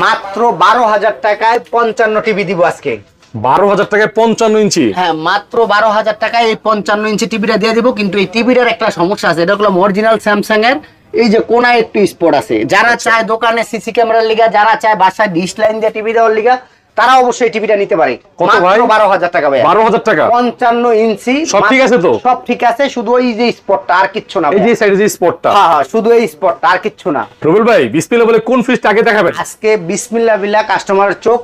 মাত্র 12,000 টাকায় 55 টিভি দিব আজকে। 12,000 টাকায় 55 ইঞ্চি? হ্যাঁ, মাত্র 12,000 টাকায় এই 55 ইঞ্চি টিভিটা দিয়ে দিব। কিন্তু এই টিভিটার একটা সমস্যা আছে, এটা হলো অরিজিনাল স্যামসাং এর, এই যে কোনায় একটু স্পট আছে। যারা চায় দোকানে সিসি ক্যামেরার লিগা, যারা চায় বাসায় ডিশ লাইন দিয়ে টিভি দেওয়ার লিগা, তারা অবশ্যই টিভিটা নিতে পারে। কত ভাই? 12,000 টাকা ভাই। 12,000 টাকা 55 ইঞ্চি। সব ঠিক আছে তো? সব ঠিক আছে, শুধু এই যে স্পটটা, আর কিচ্ছু না। এই যে সাইডে যে স্পটটা? হ্যাঁ হ্যাঁ, শুধু এই স্পটটা, আর কিচ্ছু না। রুবেল ভাই বিসমিল্লাহ বলে কোন ফ্রিজটা আগে দেখাবেন? আজকে বিসমিল্লাহ বিল্লাহ কাস্টমারের চোখ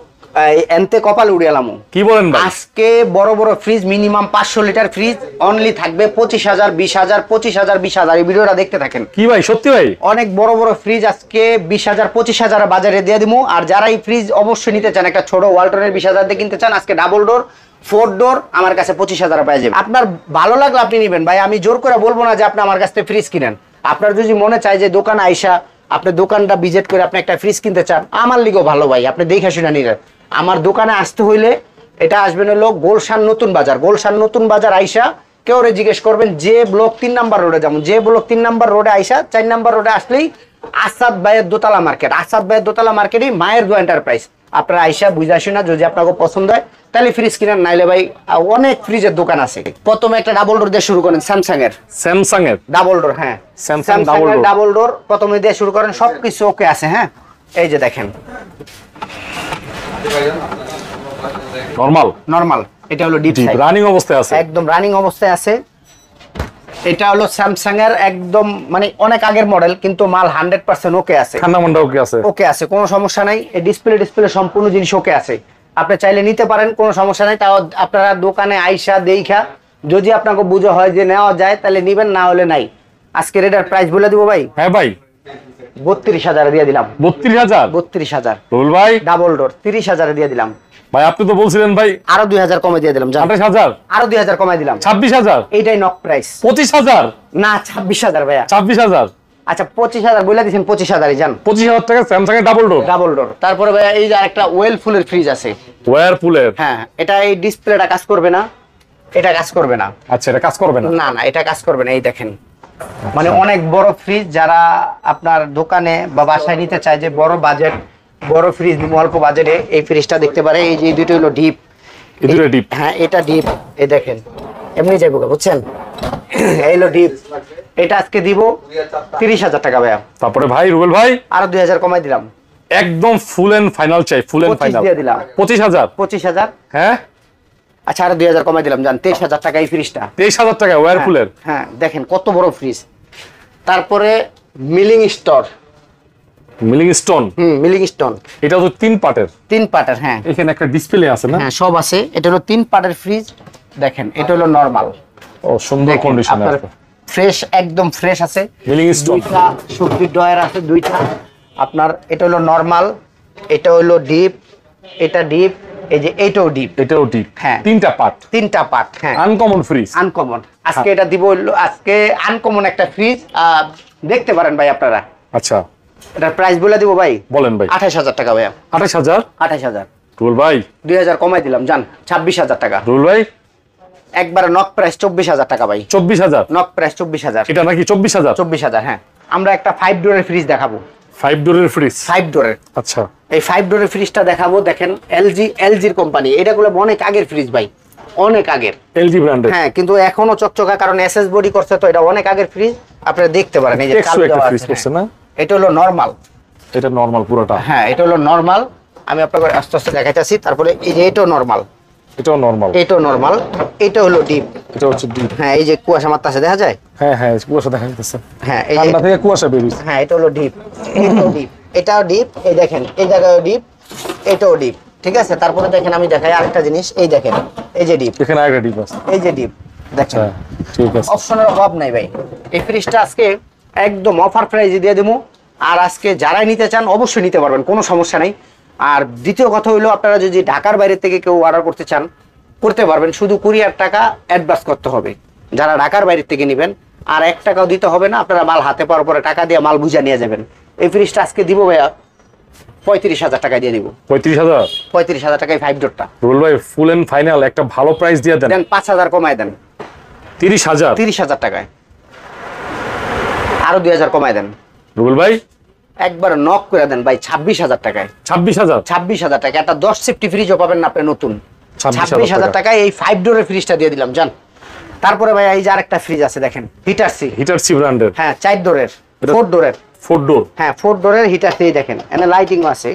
এনতে কপাল উড়িয়ালামু। কি বলেন ভাই? আজকে বড় বড় fridge, minimum 500 litre fridge only থাকবে 25,000, 20,000, 25,000, 20,000। এই ভিডিওটা দেখতে থাকেন। কি ভাই সত্যি ভাই? অনেক বড় বড় ফ্রিজ আজকে 20,000, 25,000 বাজারে দিয়ে দিমু। আর যারা এই ফ্রিজ অবশ্যই নিতে চান, একটা ছোট ওয়ালটনের 20,000 দিয়ে কিনতে চান, আজকে ডাবল ডোর 4 ডোর আমার কাছে 25,000 পেয়ে যাবেন। আপনার ভালো লাগলে আপনি নেবেন ভাই, আমি জোর করে বলবো না যে আপনি আমার কাছ থেকে ফ্রিজ কিনেন। আপনার যদি মনে চায় যে দোকান আইসা আপনি দোকানটা ভিজিট করে আপনি একটা ফ্রিজ কিনতে চান, আমার লিগো ভালো ভাই, আপনি দেখে শুনে নিলেন। আমার দোকানে আসতে হইলে এটা আসবেন হলো গুলশান নতুন বাজার। গুলশান নতুন বাজার আইসা কেউ জিজ্ঞেস করবেন যে ব্লক 3 নাম্বার রোডে, যেমন যে ব্লক 3 নাম্বার রোডে আইসা 4 নাম্বার রোডে আসলেই আসাদ ভাইয়ের দোতলা মার্কেট। আসাদ ভাইয়ের দোতলা মার্কেটই মায়ের দো এন্টারপ্রাইজ। আপনারা আইসা বুঝে আসুন না, যদি আপনাকে পছন্দ হয় তাহলে ফ্রিজ কিনেন, নাইলে ভাই অনেক ফ্রিজের দোকান আছে। প্রথমে একটা ডাবল ডোর দিয়ে শুরু করেন, স্যামসাং এর। স্যামসাং এর ডাবল ডোর, হ্যাঁ স্যামসাং ডাবল ডোর প্রথমে দিয়ে শুরু করেন, সবকিছু ওকে আছে। হ্যাঁ, এই যে দেখেন নরমাল নরমাল, এটা হলো ডিপ সাইড, রানিং অবস্থায় আছে, একদম রানিং অবস্থায় আছে। এটা হলো স্যামসাং এর একদম মানে অনেক আগের মডেল, কিন্তু মাল 100% ওকে আছে, ঠান্ডা মান্ডা ওকে আছে, ওকে আছে, কোনো সমস্যা নাই। এই ডিসপ্লে সম্পূর্ণ জিনিস ওকে আছে, আপনি চাইলে নিতে পারেন, কোনো সমস্যা নাই। তাও আপনারা দোকানে আইসা দেইখা যদি আপনাকে বুঝে হয় যে নেওয়া যায় তাহলে নিবেন, না হলে নাই। আজকের এটার প্রাইস বলে দিব ভাই। হ্যাঁ ভাই, 32,000 দিয়ে দিলাম। 32,000? 32,000 রুবেল ভাই ডাবল ডোর 30,000 দিয়ে দিলাম ভাই। আপনি তো বলছিলেন ভাই আরো 2,000 কমে দিয়ে দিলাম। 28,000? আরো 2,000 কমাই দিলাম, 26,000? এইটাই নক প্রাইস। 25,000? না, 26,000 ভাইয়া। 26,000? আচ্ছা 25,000 বলে দিয়েছেন, 25,000 যান। 25,000 টাকা স্যামসাং এর ডাবল ডোর। Double door. তারপরে ভাইয়া এই যে আরেকটা ওয়েলফুলের ফ্রিজ আছে, ওয়ারপুলের। হ্যাঁ, এটা এই ডিসপ্লেটা কাজ করবে না, এটা কাজ করবে না। আচ্ছা, এটা কাজ করবে না? না না, এটা কাজ করবে না। এই দেখেন, মানে অনেক বড় ফ্রিজ, যারা আপনার দোকানে বা বাসায় নিতে চায় যে বড় বাজেট, বড় ফ্রিজ অল্প বাজেটে, এই ফ্রিজটা দেখতে পারে। এই যে দুটো হলো ডিপ, এই দুটো ডিপ? হ্যাঁ, এটা ডিপ। এই দেখেন এমনি যাইব, বুঝছেন? এই হলো ডিপ। এটা আজকে দিব 30,000 টাকা ভাইয়া। তারপরে ভাই রুবেল ভাই আরো 2,000 কমাই দিলাম, একদম ফুল এন্ড ফাইনাল চাই, ফুল এন্ড 25 ফাইনাল দিয়ে দিলাম। 25,000? 25,000? হ্যাঁ। আচ্ছা, আরো 2,000 কমাই দিলাম, জান 23,000 টাকা এই ফ্রিজটা। 23,000 টাকা ওয়ারপুলের? হ্যাঁ, দেখেন কত বড় ফ্রিজ। তারপরে milling store, milling stone. Milling stone, এটা তো 3 পার্টের। 3 পার্টের, হ্যাঁ। এখানে একটা ডিসপ্লে আছে না? হ্যাঁ, সব আছে। এটা হলো 3 পার্টের ফ্রিজ। দেখেন, এটা হলো নরমাল। ও, সুন্দর কন্ডিশনে আছে, ফ্রেশ, একদম ফ্রেশ আছে। Milling stone. দুইটা সবজির ড্রয়ার আছে, দুইটা। আপনার এটা হলো নরমাল, এটা হলো ডিপ, এটা ডিপ, এই যে এইটাও ডিপ, এটাও ডিপ। হ্যাঁ, 3টা পার্ট, 3টা পার্ট। হ্যাঁ, আনকমন ফ্রিজ। আনকমন। আজকে এটা দিব হলো, আজকে আনকমন একটা ফ্রিজ দেখতে পারেন ভাই আপনারা। আচ্ছা, এটার প্রাইস বলে দিব ভাই। বলেন ভাই। 28,000 টাকা ভাইয়া। 28,000? 28,000। রুবেল ভাই 2,000 কমাই দিলাম, জান 26,000 টাকা। রুবেল ভাই একবারে নক প্রাইস 24,000 টাকা ভাই। 24,000? Knock price 24,000। এটা নাকি 24,000? 24,000, হ্যাঁ। আমরা একটা 5 ডোরের ফ্রিজ দেখাবো। 5 ডোরের ফ্রিজ? 5 ডোরের। আচ্ছা, এই 5 ডোরের ফ্রিজটা দেখাবো। দেখেন, এলজির কোম্পানি, এটাগুলো অনেক আগের ফ্রিজ ভাই, অনেক আগের। এলজি ব্র্যান্ডের? হ্যাঁ, কিন্তু এখনো চকচকা, কারণ এসএস বডি করছে, তো এটা অনেক আগের ফ্রিজ। আপনারা দেখতে পারেন, এই যে কাল দেওয়া ফ্রিজ আছে, করছে না? এটা হলো নরমাল। এটা নরমাল পুরোটা? হ্যাঁ, এটা হলো নরমাল। আমি আপনাকে আস্তে আস্তে দেখাইতেছি। তারপরে এই যে এটাও নরমাল, এটাও নরমাল, এটাও নরমাল, এটা হলো ডিপ। এটা হচ্ছে ডিপ। হ্যাঁ, এই যে কুয়াশা মারতেছে, দেখা যায়? হ্যাঁ হ্যাঁ, কুয়াশা দেখা যাচ্ছে। হ্যাঁ, এই যে ঠান্ডা থেকে কুয়াশা বেরিয়েছে। হ্যাঁ, এটা হলো ডিপ, এটাও ডিপ, এটাও ডিপ। এই দেখেন, এই জায়গায় ডিপ, এটাও ডিপ। ঠিক আছে, তারপরে দেখেন আমি দেখাই আরেকটা জিনিস। এই দেখেন, এই যে ডিপ, এখানে আরেকটা ডিপ আছে, এই যে ডিপ, দেখেন। ঠিক আছে, অপশনের অভাব নাই ভাই। এই ফ্রিজটা আজকে একদম অফার প্রাইসে দিয়ে দেবো। আর আজকে যারাই নিতে চান অবশ্যই নিতে পারবেন, কোনো সমস্যা নাই। আর দ্বিতীয় কথা হইলো, আপনারা যদি ঢাকার বাইরে থেকে কেউ অর্ডার করতে চান করতে পারবেন, শুধু 20,000 টাকা অ্যাডভান্স করতে হবে যারা ঢাকার বাইরে থেকে নেবেন। আর 1 টাকাও দিতে হবে না, আপনারা মাল হাতে পাওয়ার পরে টাকা দিয়ে মাল বুঝা নিয়ে যাবেন। এই ফ্রিজটা আজকে দিব ভাইয়া 35,000 টাকা দিয়ে দিব। 35,000? 35,000 টাকায় 5 ডোরটা। রুবেল ভাই ফুল এন্ড ফাইনাল একটা ভালো প্রাইস দিয়ে দেন। 5,000 কমায় দেন। 30,000? 30,000 টাকায়। আরো 2,000 কমায় দেন। রুবেল ভাই একবার নক করে দেন ভাই 26,000 টাকায়। 26,000 26,000 টাকা একটা 10 সেফটি ফ্রিজও পাবেন না আপনি নতুন। 26,000 টাকায় এই 5 ডোরের ফ্রিজটা দিয়ে দিলাম জান। তারপরে ভাই এই যে আরেকটা ফ্রিজ আছে দেখেন, হিটার সি ব্র্যান্ডের। হ্যাঁ 4 ডোরের, 4 ডোরের, 4 ডোর। হ্যাঁ 4 ডোরের হিটার সি দেখেন, এখানে লাইটিং আছে।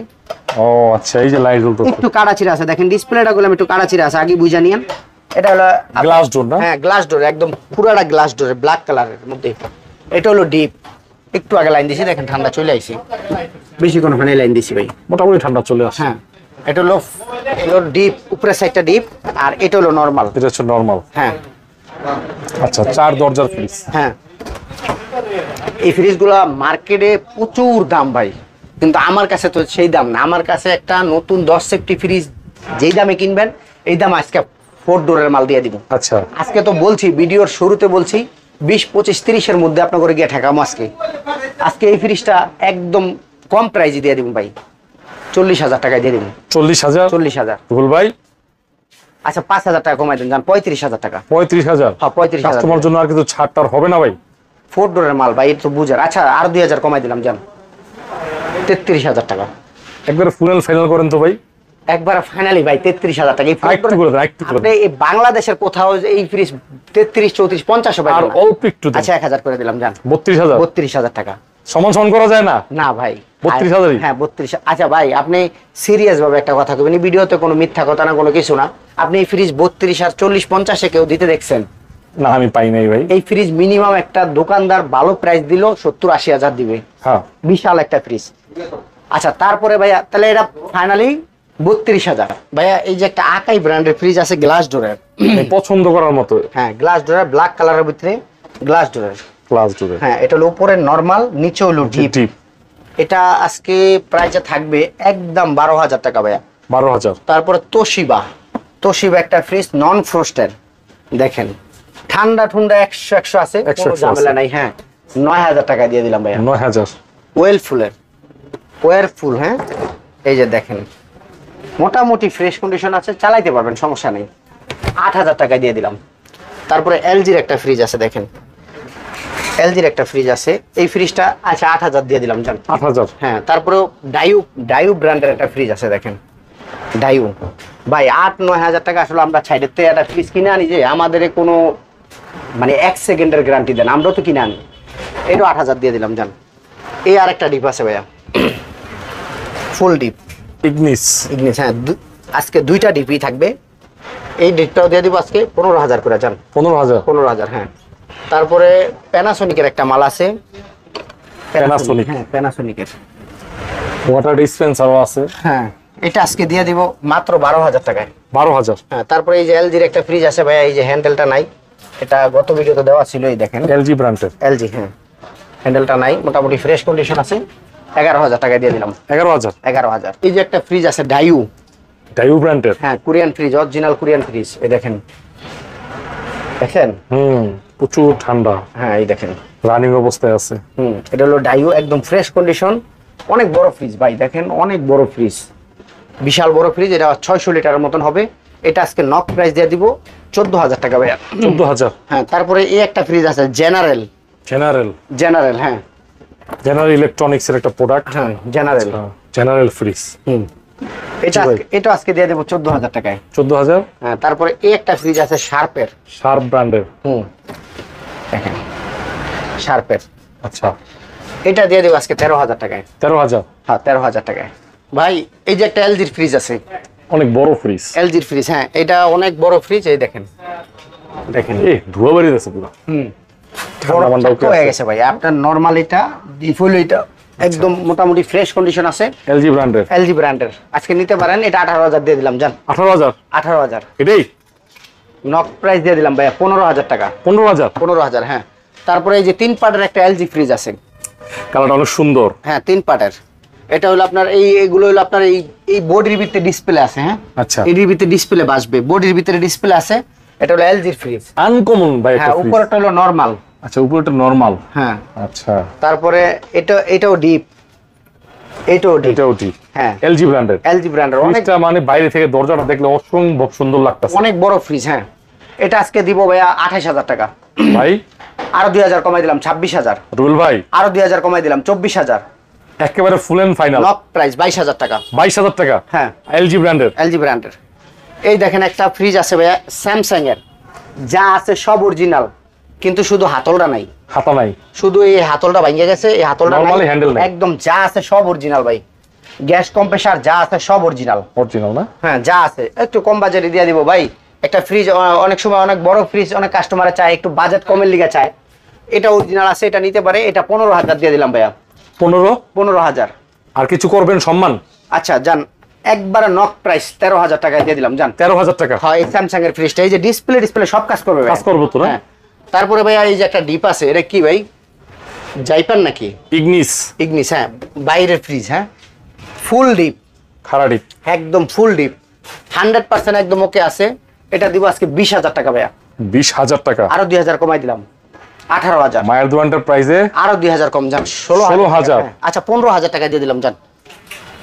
ও আচ্ছা, এই যে লাইট জ্বলতেছে। একটু কাড়াচিরা আছে দেখেন, ডিসপ্লেটা গুলো একটু কাড়াচিরা আছে, আগে বুঝা নিয়েন। এটা হলো গ্লাস ডোর না? হ্যাঁ গ্লাস ডোর, একদম পুরাটা গ্লাস ডোরে, ব্ল্যাক কালারের মধ্যে। এটা হলো ডিপ, একটু আগে লাইন দিছি দেখেন, ঠান্ডা চলে আইছে, বেশি কোনো ওখানে লাইন দিছি ভাই, মোটামুটি ঠান্ডা চলে আসে। হ্যাঁ এটা হলো ডিপ, উপরের সাইডটা ডিপ, আর এটা হলো নরমাল। এটা হচ্ছে নরমাল। হ্যাঁ আচ্ছা, 4 দরজার ফ্রিজ। হ্যাঁ এই ফ্রিজগুলো মার্কেটে প্রচুর দাম ভাই, কিন্তু আমার কাছে তো সেই দাম না। আমার কাছে একটা নতুন 10 সেফটি ফ্রিজ যেই দামে কিনবেন এই দাম আজকে 4 ডোরের মাল দিয়ে দিব। আচ্ছা, আজকে তো বলছি, ভিডিওর শুরুতে বলছি 20, 25, 30 এর মধ্যে আপনার করে গিয়ে ঠেকাম। আজকে এই ফ্রিজটা একদম কম প্রাইজে দিয়ে দিব ভাই, 40,000 টাকায় দিয়ে দিব। 40,000? 40,000 রুবেল ভাই, আচ্ছা 5,000 টাকা কমাই দেন, জান 35,000 টাকা। 35,000? হ্যাঁ 35,000 কাস্টমার জন্য আর কিছু ছাড়টার হবে না ভাই? 4 ডোরের মাল ভাই, এটা তো বুঝার। আচ্ছা আর 2,000 কমাই দিলাম, জান 33,000 টাকা। একবারে ফুল এন্ড ফাইনাল করেন তো ভাই। একবার ফাইনালি ভাই 33,000 টাকা। একটু করে দেন, একটু করে আপনি এই বাংলাদেশের কোথাও যে এই ফ্রিজ 33, 34, 50 হবে আর অল্প একটু দেন। আচ্ছা 1,000 করে দিলাম, জান 32,000? 32,000 টাকা। সমান সমান করা যায় না? না ভাই 32,000? হ্যাঁ 32। আচ্ছা ভাই আপনি সিরিয়াস ভাবে একটা কথা কবেন, ভিডিওতে কোনো মিথ্যা কথা না, কোনো কিছু না। আপনি এই ফ্রিজ 32 আর 40, 50 কেউ দিতে দেখছেন? না, আমি পাই নাই ভাই। এই ফ্রিজ মিনিমাম একটা দোকানদার ভালো প্রাইস দিল 70, 80,000 দিবে। হ্যাঁ, বিশাল একটা ফ্রিজ। আচ্ছা তারপরে ভাইয়া তাহলে এটা ফাইনালি 32,000। ভাইয়া এই যে একটা আকাই ব্র্যান্ডের ফ্রিজ আছে গ্লাস ডোরের, পছন্দ করার মতো। হ্যাঁ গ্লাস ডোরের, ব্ল্যাক কালারের ভিতরে গ্লাস ডোরের। ক্লাস ডোরে। হ্যাঁ এটা হলো উপরে নরমাল, নিচে হলো ডিপ। ডিপ। এটা আজকে প্রাইসে থাকবে একদম 12,000 টাকা ভাইয়া। 12,000? তারপরে তোশিবা একটা ফ্রিজ নন ফ্রস্টের, দেখেন ঠান্ডা ঠান্ডা 100 আছে, 100 কোনো ঝামেলা নাই। হ্যাঁ 9,000 টাকা দিয়ে দিলাম ভাইয়া। 9,000? ওয়ারফুল। হ্যাঁ এই যে দেখেন মোটামুটি ফ্রেশ কন্ডিশন আছে, চালাইতে পারবেন, সমস্যা নেই। 8,000 টাকা দিয়ে দিলাম। তারপরে এলজির একটা ফ্রিজ আছে, দেখেন এলজির একটা ফ্রিজ আছে, এই ফ্রিজটা আচ্ছা 8,000 দিয়ে দিলাম, জান 8,000? হ্যাঁ তারপরে ডাইউ ব্র্যান্ডের একটা ফ্রিজ আছে, দেখেন ডাইউ। ভাই 8-9,000 টাকা আসলে আমরা ছাইডের থেকে একটা ফ্রিজ কিনে আনি, যে আমাদের কোনো মানে 1 সেকেন্ডের গ্যারান্টি দেন, আমরাও তো কিনে আনি। এটাও 8,000 দিয়ে দিলাম, জান। এই আর একটা ডিপ আছে ভাইয়া, ফুল ডিপ ইগনিস। হ্যাঁ আজকে 2টা ডিপই থাকবে। এই ডিপটাও দিয়ে দিব আজকে 15,000 করে, জান 15,000? 15,000 হ্যাঁ। তারপরে প্যানাসোনিকের একটা মাল আছে, প্যানাসোনিক? হ্যাঁ প্যানাসোনিকের ওয়াটার ডিসপেন্সারও আছে। হ্যাঁ এটা আজকে দিয়ে দিব মাত্র 12,000 টাকায়। 12,000? হ্যাঁ তারপরে এই যে এলজির একটা ফ্রিজ আছে ভাইয়া, এই যে হ্যান্ডেলটা নাই, এটা গত ভিডিওতে দেওয়া ছিল, এই দেখেন এলজি ব্র্যান্ডের। এলজি, হ্যাঁ হ্যান্ডেলটা নাই, মোটামুটি ফ্রেশ কন্ডিশন আছে। 11,000 টাকা দিয়ে দিলাম। 11,000? 11,000। এই যে একটা ফ্রিজ আছে ডাইউ ব্র্যান্ডের। হ্যাঁ Korean fridge, original Korean fridge, এই দেখেন প্রচুর ঠান্ডা। হ্যাঁ এই দেখেন রানিং অবস্থায় আছে। এটা হলো ডাইউ, একদম ফ্রেশ কন্ডিশন, অনেক বড় ফ্রিজ ভাই, দেখেন অনেক বড় ফ্রিজ, বিশাল বড় ফ্রিজ। এটা 600 লিটারের মতন হবে। এটা আজকে নক প্রাইস দিয়ে দিব 14,000 টাকা ভাইয়া। 14,000? হ্যাঁ তারপরে এই একটা ফ্রিজ আছে জেনারেল, হ্যাঁ জেনারেল ইলেকট্রনিক্স এর একটা প্রোডাক্ট। হ্যাঁ জেনারেল, জেনারেল ফ্রিজ। এটা আজকে দিয়ে দেবো 14,000 টাকায়। 14,000? হ্যাঁ তারপরে এই একটা ফ্রিজ আছে শার্প ব্র্যান্ডের। দেখেন শার্পের। আচ্ছা, এটা দিয়ে দেবো আজকে 13,000 টাকায়। 13,000? হ্যাঁ 13,000 টাকায়। ভাই এই যে একটা এলজির ফ্রিজ আছে, অনেক বড় ফ্রিজ। এলজির ফ্রিজ, হ্যাঁ এটা অনেক বড় ফ্রিজ, এই দেখেন ধোয়া বেরিয়ে গেছে পুরো। বড় চাকা হয়ে গেছে ভাই। আপনার নরমাল এটা ডিফুল, এটা একদম মোটামুটি ফ্রেশ কন্ডিশন আছে, এলজি ব্র্যান্ডের। আজকে নিতে পারেন। এটা 18,000 দিয়ে দিলাম, জান 18,000? 18,000 এটাই নক প্রাইস দিয়ে দিলাম ভাইয়া 15,000 টাকা। 15,000? 15,000 হ্যাঁ। তারপরে এই যে 3 পার্টের একটা এলজি ফ্রিজ আছে, কালারটা অনেক সুন্দর। হ্যাঁ 3 পার্টের। এটা হলো আপনার এইগুলো হলো আপনার এই বডির ভিতরে ডিসপ্লে আছে, হ্যাঁ আচ্ছা, এর ভিতরে ডিসপ্লে বাসবে, বডির ভিতরে ডিসপ্লে আছে। এটা হলো এলজির ফ্রিজ, আনকমন ভাই। হ্যাঁ উপরটা হলো নরমাল। আচ্ছা, উপরটা নরমাল। হ্যাঁ আচ্ছা, তারপরে এটাও ডিপ, এটাও ডিপ। হ্যাঁ এলজি ব্র্যান্ডের। অনেক মানে বাইরে থেকে দরজাটা দেখলে অসম্ভব সুন্দর লাগতেছে, অনেক বড় ফ্রিজ। হ্যাঁ এটা আজকে দিব ভাইয়া 28,000 টাকা। ভাই আরো 2,000 কমাই দিলাম 26,000। রুল ভাই আরো 2,000 কমাই দিলাম 24,000। একেবারে ফুল এন্ড ফাইনাল নক প্রাইস 22,000 টাকা। 22,000 টাকা। হ্যাঁ, এলজি ব্র্যান্ডের। এলজি ব্র্যান্ডের। এই দেখেন একটা ফ্রিজ আছে ভাইয়া স্যামসাং এর, যা আছে সব অরিজিনাল, কিন্তু শুধু হাতলটা নাই। হাতা নাই, শুধু এই হাতলটা ভাঙিয়ে গেছে, এই হাতলটা Normally handle নাই। একদম যা আছে সব অরিজিনাল ভাই। গ্যাস কম্প্রেসার যা আছে সব অরিজিনাল। অরিজিনাল না? হ্যাঁ, যা আছে একটু কম বাজেটে দিয়ে দিব ভাই। একটা ফ্রিজ অনেক সময় অনেক বড় ফ্রিজ অনেক কাস্টমারে চায়, একটু বাজেট কমের লিগে চায়, এটা অরিজিনাল আছে, এটা নিতে পারে। এটা 15,000 দিয়ে দিলাম ভাইয়া। 15,000। আর কিছু করবেন সম্মান? আচ্ছা যান, একবারে নক প্রাইস 13,000 টাকায় দিয়ে দিলাম যান। 13,000 টাকা। হ্যাঁ, এই স্যামসাং এর ফ্রিজটা, এই যে ডিসপ্লে সব কাজ করবে ভাই। কাজ করবো তো না? হ্যাঁ। তারপরে ভাইয়া এই যে একটা ডিপ আছে, এটা কি ভাই, জাইপান নাকি? ইগনিস। ইগনিস, হ্যাঁ, বাইরের ফ্রিজ। হ্যাঁ, ফুল ডিপ, খাড়া ডিপ, একদম ফুল ডিপ, 100% একদম ওকে আছে। এটা দিব আজকে 20,000 টাকা ভাইয়া। 20,000 টাকা। আরো 2,000 কমাই দিলাম, 18,000। মায়ের দোকান এন্টারপ্রাইজে আরো 2,000 কম যান, 16,000। আচ্ছা 15,000 টাকা দিয়ে দিলাম যান,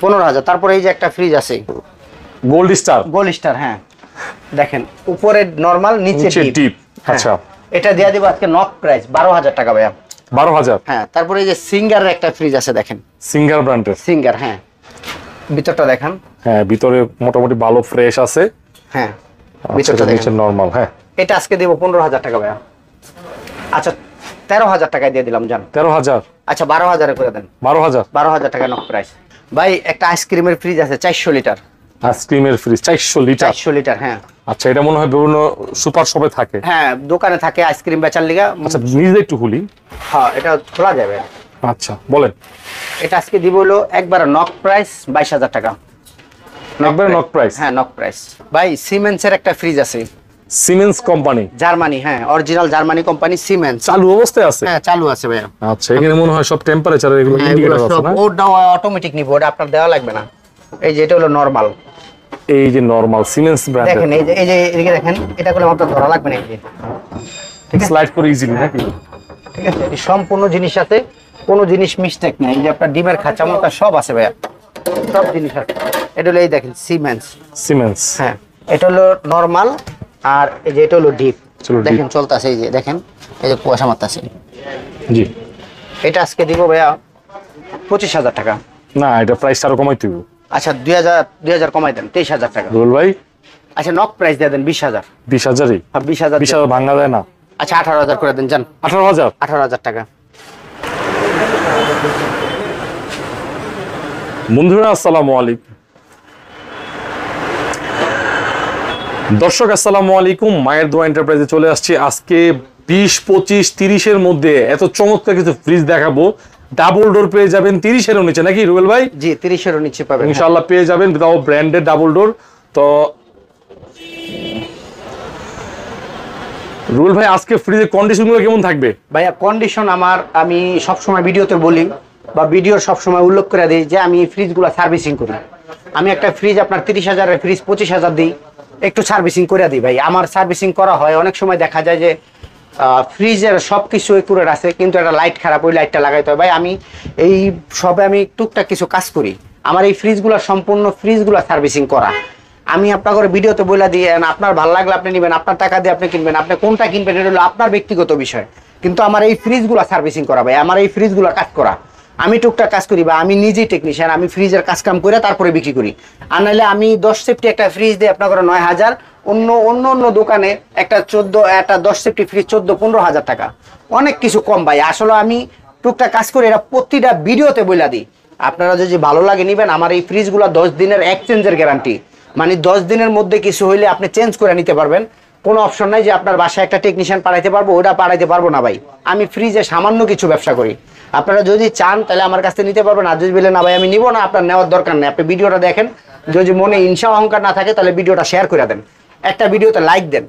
15,000। তারপরে এই যে একটা ফ্রিজ আছে গোল্ড স্টার। গোল্ড স্টার, হ্যাঁ দেখেন উপরে নরমাল, নিচে ডিপ। হ্যাঁ, আচ্ছা, এটা দিয়ে দিব আজকে নক প্রাইস 12,000 টাকা ভাইয়া। 12,000। হ্যাঁ, তারপরে এই যে সিঙ্গারের একটা ফ্রিজ আছে দেখেন, সিঙ্গার ব্র্যান্ডের। সিঙ্গার, হ্যাঁ, ভিতরটা দেখেন। হ্যাঁ, ভিতরে মোটামুটি ভালো ফ্রেশ আছে। হ্যাঁ, ভিতরটা ভিতরটা নিচে দেখেন। নরমাল। হ্যাঁ, এটা আজকে দেব 15,000 টাকা ভাইয়া। আচ্ছা 13,000 টাকায় দিয়ে দিলাম যান। 13,000। আচ্ছা 12,000 করে দেন। 12,000। 12,000 টাকা নক প্রাইস ভাই। একটা আইসক্রিমের ফ্রিজ আছে 400 লিটার। আইসক্রিমের ফ্রিজ 400 লিটার। 400 লিটার, হ্যাঁ। আচ্ছা, এটা মনে হয় বিভিন্ন সুপার শপে থাকে। হ্যাঁ, দোকানে থাকে আইসক্রিম বেচার লিগা। আচ্ছা, নিজে একটু খুলি। হ্যাঁ, এটা খোলা যাবে। আচ্ছা বলেন। এটা আজকে দিব হলো একবার নক প্রাইস 22,000 টাকা। একবার নক প্রাইস। হ্যাঁ, নক প্রাইস ভাই। সিমেন্সের একটা ফ্রিজ আছে, সিমেন্স কোম্পানি, জার্মানি। হ্যাঁ, অরিজিনাল জার্মানি কোম্পানি সিমেন্স। চালু অবস্থায় আছে? হ্যাঁ, চালু আছে ভাইয়া। আচ্ছা, এখানে মনে হয় সব টেম্পারেচার এগুলো হ্যাঁ, ইন্ডিকেটর এগুলো আছে সব না? ওটা অটোমেটিক নিব, ওটা আপনার দেওয়া লাগবে না। এই যে এটা হলো নরমাল, এই যে নরমাল সিমেন্স ব্র্যান্ডের। দেখেন এই যে এদিকে দেখেন, এটা করলে আপনার ধরা লাগবে না। এই যে স্লাইড করে ইজিলি নাকি? ঠিক আছে, এই সম্পূর্ণ জিনিস আছে, কোনো জিনিস মিস্টেক নাই। এই যে আপনার ডিমের খাঁচা মতো সব আছে ভাইয়া, সব জিনিস আছে। এটা হলো এই দেখেন সিমেন্স। সিমেন্স। হ্যাঁ, এটা হলো নরমাল, আর এই যে এটা হলো ডিপ। চলো deep। দেখেন চলতেছে, এই যে দেখেন, এই যে কুয়াশা মারতেছে। জি। এটা আজকে দিব ভাইয়া 25,000 টাকা। না, এটা প্রাইসটা আরো কমাইতে হবে। আচ্ছা 2,000 কমাই দেন, 23,000 টাকা। রুল ভাই, আচ্ছা নক প্রাইস দিয়ে দেন 20,000। 20,000ই? 20,000। 20,000 ভাঙা যায় না। আচ্ছা 18,000 করে দেন যান। 18,000। 18,000 টাকা। বন্ধুরা আসসালামু আলাইকুম। দর্শক আসসালামু আলাইকুম, মায়ের দোয়া এন্টারপ্রাইজে চলে আসছি। আজকে 20, 25, 30-এর মধ্যে এত চমৎকার কিছু ফ্রিজ দেখাবো। ডাবল ডোর পেয়ে যাবেন 30-এরও নিচে নাকি রুবেল ভাই? জি, 30-এরও নিচে পাবেন ইনশাআল্লাহ পেয়ে যাবেন, তাও ব্র্যান্ডেড ডাবল ডোর। তো রুবেল ভাই, আজকে ফ্রিজের কন্ডিশনগুলো কেমন থাকবে? ভাইয়া কন্ডিশন আমি সবসময় ভিডিওতে বলি বা ভিডিওর সবসময় উল্লেখ করে দিই যে আমি ফ্রিজগুলো সার্ভিসিং করি। আমি একটা ফ্রিজ আপনার 30,000-এর ফ্রিজ 25,000 দিই, একটু সার্ভিসিং করে দিই ভাই। আমার সার্ভিসিং করা হয়, অনেক সময় দেখা যায় যে ফ্রিজের সব কিছু একুরেট আছে, কিন্তু একটা লাইট খারাপ, ওই লাইটটা লাগাইতে হয়। ভাই আমি এই সবে আমি টুকটাক কিছু কাজ করি। আমার এই ফ্রিজগুলো সম্পূর্ণ ফ্রিজগুলো সার্ভিসিং করা। আমি আপনার ভিডিওতে বলে দিই, আপনার ভালো লাগলে আপনি নেবেন, আপনার টাকা দিয়ে আপনি কিনবেন, আপনি কোনটা কিনবেন এটা হলো আপনার ব্যক্তিগত বিষয়। কিন্তু আমার এই ফ্রিজগুলো সার্ভিসিং করা ভাই, আমার এই ফ্রিজগুলো কাজ করা। আমি টুকটাক কাজ করি বা আমি নিজেই টেকনিশিয়ান, আমি ফ্রিজের কাজ কাম করে তারপরে বিক্রি করি। আর নাহলে আমি 10 সেফটি একটা ফ্রিজ দিয়ে আপনার 9,000, অন্য দোকানে একটা 10 সেফটি ফ্রিজ 14-15,000 টাকা, অনেক কিছু কম ভাই। আসলে আমি টুকটাক কাজ করি, এটা প্রতিটা ভিডিওতে বলে দিই। আপনারা যদি ভালো লাগে নিবেন। আমার এই ফ্রিজগুলো 10 দিনের এক্সচেঞ্জের গ্যারান্টি, মানে 10 দিনের মধ্যে কিছু হইলে আপনি চেঞ্জ করে নিতে পারবেন। কোনো অপশন নাই যে আপনার বাসায় একটা টেকনিশিয়ান পাঠাইতে পারবো, ওটা পাঠাইতে পারবো না ভাই। আমি ফ্রিজে সামান্য কিছু ব্যবসা করি। আপনারা যদি চান তাহলে আমার কাছে নিতে পারবেন, আর যদি বলেন না ভাই আমি নিব না, আপনার নেওয়ার দরকার নেই। আপনি ভিডিওটা দেখেন, যদি মনে হিংসা অহংকার না থাকে তাহলে ভিডিওটা শেয়ার করে দেন, একটা ভিডিওতে লাইক দেন।